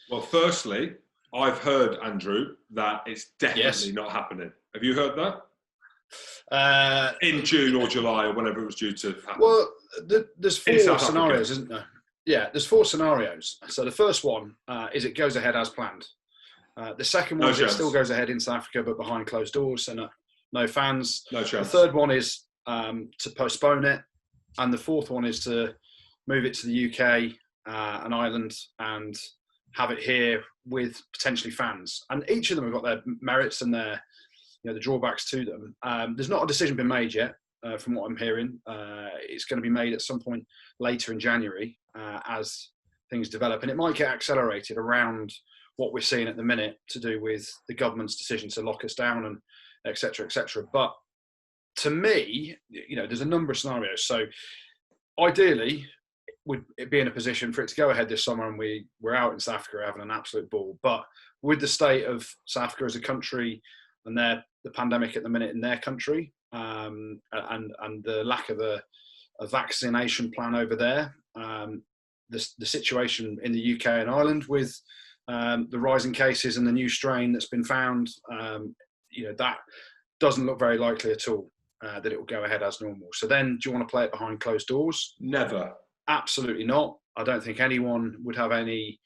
Well, firstly, I've heard, Andrew, that it's definitely not happening. Have you heard that? In June or July or whenever it was due to happen. Well, there's four scenarios, isn't there? Yeah, there's four scenarios. So the first one is it goes ahead as planned. The second one is it still goes ahead in South Africa but behind closed doors, so no fans. No chance. The third one is to postpone it. And the fourth one is to move it to the UK and Ireland and have it here with potentially fans. And each of them have got their merits and their, the drawbacks to them. There's not a decision been made yet, from what I'm hearing. It's going to be made at some point later in January as things develop. And it might get accelerated around what we're seeing at the minute to do with the government's decision to lock us down and et cetera, et cetera. But to me, there's a number of scenarios. So ideally, would it be in a position for it to go ahead this summer and we're out in South Africa having an absolute ball. But with the state of South Africa as a country and the pandemic at the minute in their country and the lack of a vaccination plan over there, the situation in the UK and Ireland with the rising cases and the new strain that's been found, that doesn't look very likely at all that it will go ahead as normal. So then do you want to play it behind closed doors? Never. Absolutely not. I don't think anyone would have any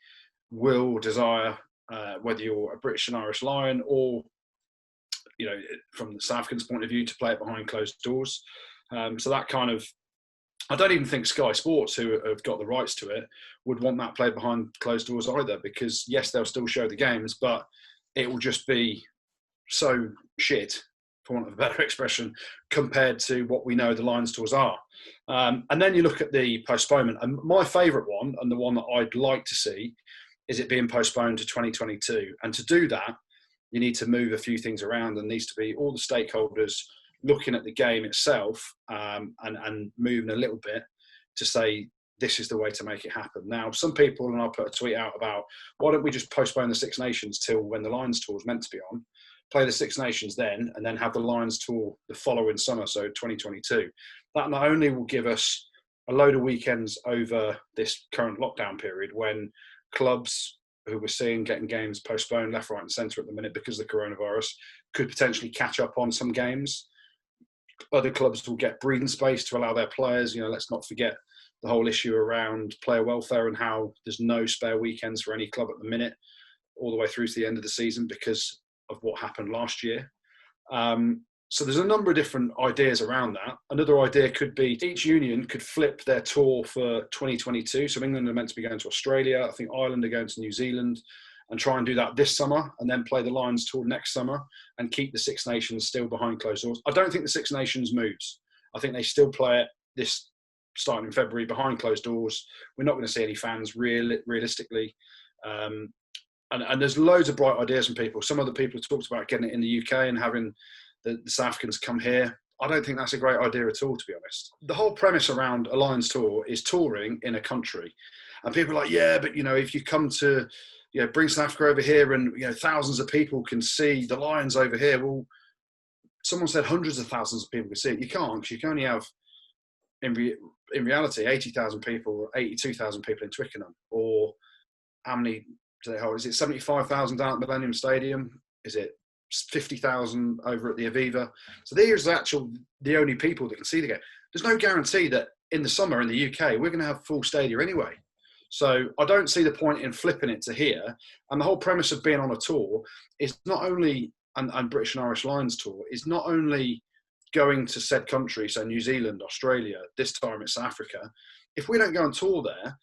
will or desire, whether you're a British and Irish Lion or, from the South Africans' point of view, to play it behind closed doors. So that kind of, I don't even think Sky Sports, who have got the rights to it, would want that played behind closed doors either, because yes, they'll still show the games, but it will just be so shit, for want of a better expression, compared to what we know the Lions tours are. And then you look at the postponement, and my favourite one, and the one that I'd like to see, is it being postponed to 2022. And to do that, you need to move a few things around, and needs to be all the stakeholders looking at the game itself and moving a little bit to say, this is the way to make it happen. Now, some people, and I'll put a tweet out about, why don't we just postpone the Six Nations till when the Lions tour is meant to be on, play the Six Nations then, and then have the Lions tour the following summer, so 2022. That not only will give us a load of weekends over this current lockdown period when clubs who we're seeing getting games postponed left, right and centre at the minute because of the coronavirus could potentially catch up on some games. Other clubs will get breathing space to allow their players, let's not forget the whole issue around player welfare and how there's no spare weekends for any club at the minute, all the way through to the end of the season because of what happened last year. So there's a number of different ideas around that. Another idea could be each union could flip their tour for 2022. So England are meant to be going to Australia. I think Ireland are going to New Zealand, and try and do that this summer and then play the Lions tour next summer and keep the Six Nations still behind closed doors. I don't think the Six Nations moves. I think they still play it this starting in February behind closed doors. We're not going to see any fans realistically. And there's loads of bright ideas from people. Some other people have talked about getting it in the UK and having the South Africans come here. I don't think that's a great idea at all, to be honest. The whole premise around a Lions tour is touring in a country. And people are like, yeah, but, if you come to, bring South Africa over here and, thousands of people can see the Lions over here. Well, someone said hundreds of thousands of people can see it. You can't, because you can only have, in reality, 80,000 people or 82,000 people in Twickenham. Or how many do they hold? Is it 75,000 down at Millennium Stadium? Is it 50,000 over at the Aviva? So there's the only people that can see the game. There's no guarantee that in the summer in the UK, we're going to have full stadia anyway. So I don't see the point in flipping it to here. And the whole premise of being on a tour is not only, and British and Irish Lions tour, is not only going to said country, so New Zealand, Australia, this time it's South Africa. If we don't go on tour there,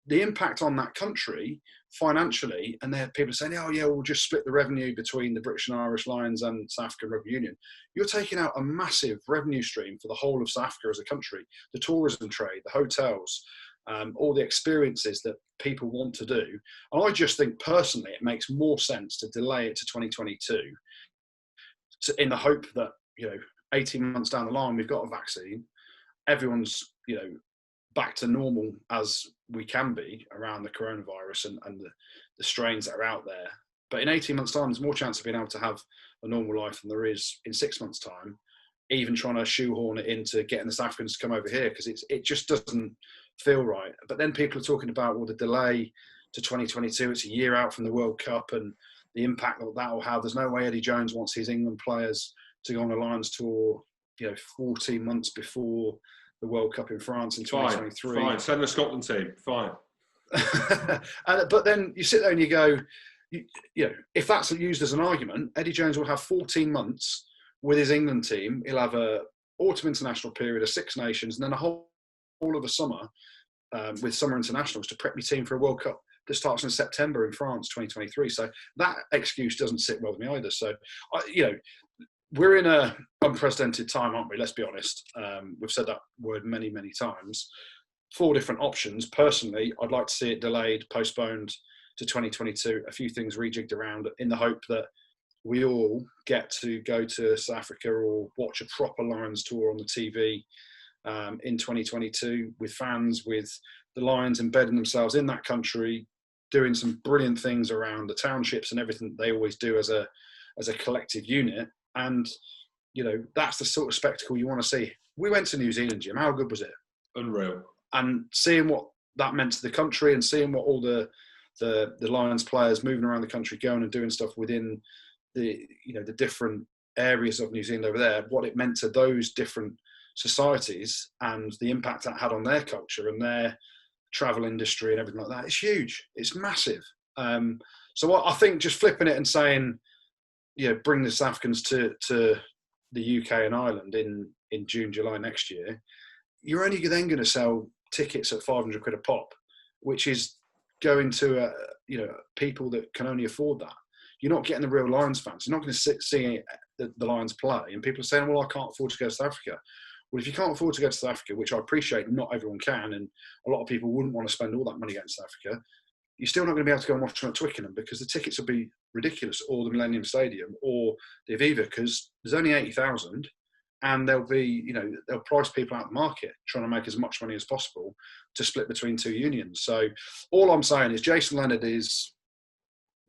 the impact on that country financially, and there are people saying, oh yeah, we'll just split the revenue between the British and Irish Lions and South African Rugby Union. You're taking out a massive revenue stream for the whole of South Africa as a country, the tourism trade, the hotels, all the experiences that people want to do. And I just think personally, it makes more sense to delay it to 2022 in the hope that, 18 months down the line, we've got a vaccine, everyone's, back to normal as we can be around the coronavirus and the strains that are out there. But in 18 months' time, there's more chance of being able to have a normal life than there is in 6 months' time, even trying to shoehorn it into getting the South Africans to come over here, because it just doesn't feel right. But then people are talking about, well, the delay to 2022. It's a year out from the World Cup and the impact that will have. There's no way Eddie Jones wants his England players to go on a Lions tour, 14 months before the World Cup in France in 2023. Fine. Send the Scotland team. Fine. But then you sit there and you go, if that's used as an argument, Eddie Jones will have 14 months with his England team. He'll have a autumn international period of Six Nations and then a whole of a summer with summer internationals to prep your team for a World Cup that starts in September in France 2023. So that excuse doesn't sit well with me either. So, we're in a unprecedented time, aren't we? Let's be honest. We've said that word many, many times. 4 different options. Personally, I'd like to see it delayed, postponed to 2022. A few things rejigged around in the hope that we all get to go to South Africa or watch a proper Lions tour on the TV in 2022 with fans, with the Lions embedding themselves in that country, doing some brilliant things around the townships and everything that they always do as a collective unit. And, that's the sort of spectacle you want to see. We went to New Zealand, Jim. How good was it? Unreal. And seeing what that meant to the country and seeing what all the Lions players moving around the country, going and doing stuff within the different areas of New Zealand over there, what it meant to those different societies and the impact that had on their culture and their travel industry and everything like that. It's huge. It's massive. So I think just flipping it and saying, bring the South Africans to the UK and Ireland in June, July next year, you're only then going to sell tickets at 500 quid a pop, which is going to people that can only afford that. You're not getting the real Lions fans. You're not going to see the Lions play. And people are saying, well, I can't afford to go to South Africa. Well, if you can't afford to go to South Africa, which I appreciate not everyone can, and a lot of people wouldn't want to spend all that money going to South Africa, you're still not going to be able to go and watch them at Twickenham because the tickets will be ridiculous, or the Millennium Stadium, or the Aviva, because there's only 80,000, and they'll be, they'll price people out of the market, trying to make as much money as possible to split between 2 unions. So all I'm saying is Jason Leonard is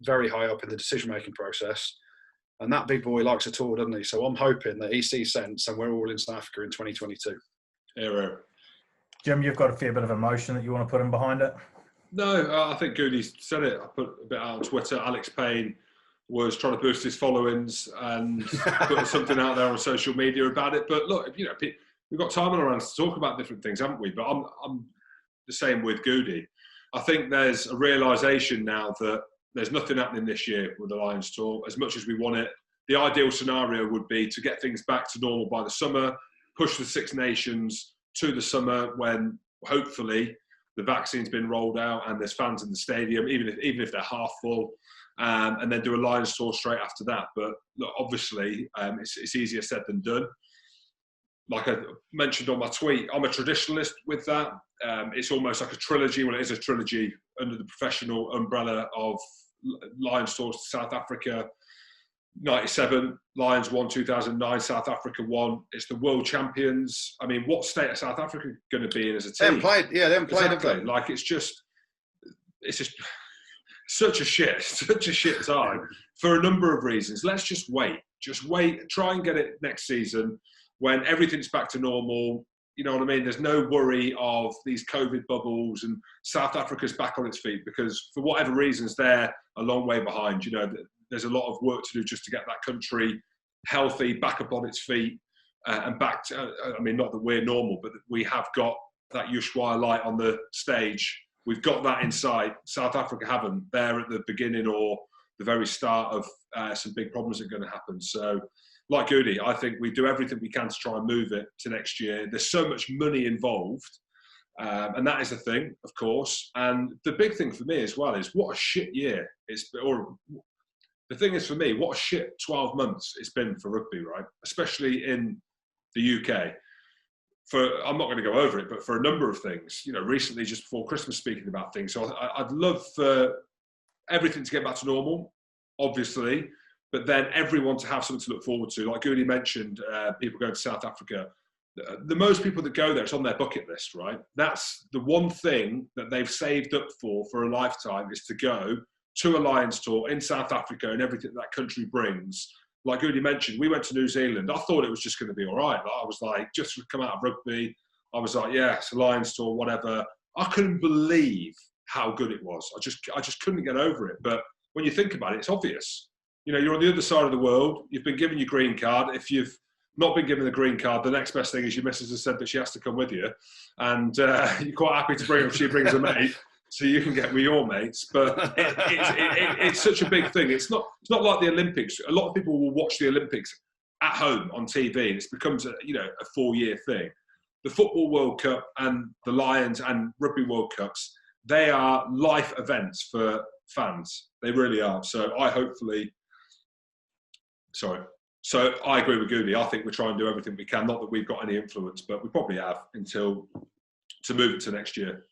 very high up in the decision-making process, and that big boy likes a tour, doesn't he? So I'm hoping that he sees sense and we're all in South Africa in 2022. Yeah. Jim, you've got a fair bit of emotion that you want to put in behind it. No, I think Goodey said it. I put a bit out on Twitter. Alex Payne was trying to boost his followings and put something out there on social media about it. But look, we've got time on our hands to talk about different things, haven't we? But I'm the same with Goodey. I think there's a realisation now that there's nothing happening this year with the Lions tour. As much as we want it, the ideal scenario would be to get things back to normal by the summer, push the Six Nations to the summer when hopefully the vaccine's been rolled out and there's fans in the stadium, even if they're half full, and then do a Lions tour straight after that. But look, obviously, it's easier said than done. Like I mentioned on my tweet, I'm a traditionalist with that. It's almost like a trilogy. Well, it is a trilogy under the professional umbrella of Lions tours to South Africa. 97, Lions won 2009, South Africa won. It's the world champions. I mean, what state is South Africa going to be in as a team? They haven't played. Exactly. Like, it's just such a shit time for a number of reasons. Let's just wait. Try and get it next season when everything's back to normal. You know what I mean? There's no worry of these COVID bubbles and South Africa's back on its feet because for whatever reasons, they're a long way behind. There's a lot of work to do just to get that country healthy, back up on its feet, and back to, not that we're normal, but we have got that Ushuaia light on the stage. We've got that in sight. South Africa haven't. They're at the beginning or the very start of some big problems that are going to happen. So, like Goodey, I think we do everything we can to try and move it to next year. There's so much money involved, and that is the thing, of course. And the big thing for me as well is what a shit year the thing is for me, what a shit 12 months it's been for rugby, right? Especially in the UK. I'm not going to go over it, but for a number of things, recently just before Christmas speaking about things. So I'd love for everything to get back to normal, obviously, but then everyone to have something to look forward to. Like Goodey mentioned, people going to South Africa. The most people that go there, it's on their bucket list, right? That's the one thing that they've saved up for a lifetime is to go to a Lions tour in South Africa and everything that country brings. Like Goodey mentioned, we went to New Zealand. I thought it was just going to be all right. I was like, just come out of rugby. I was like, yeah, it's a Lions tour, whatever. I couldn't believe how good it was. I just couldn't get over it. But when you think about it, it's obvious. You know, you're on the other side of the world. You've been given your green card. If you've not been given the green card, the next best thing is your missus has said that she has to come with you, and you're quite happy to bring her if she brings a mate, so you can get with your mates. But it's such a big thing. It's not like the Olympics. A lot of people will watch the Olympics at home on TV, and it becomes a 4-year thing. The Football World Cup and the Lions and Rugby World Cups, they are life events for fans. They really are. So I agree with Goodey. I think we're trying to do everything we can. Not that we've got any influence, but we probably have to move it to next year.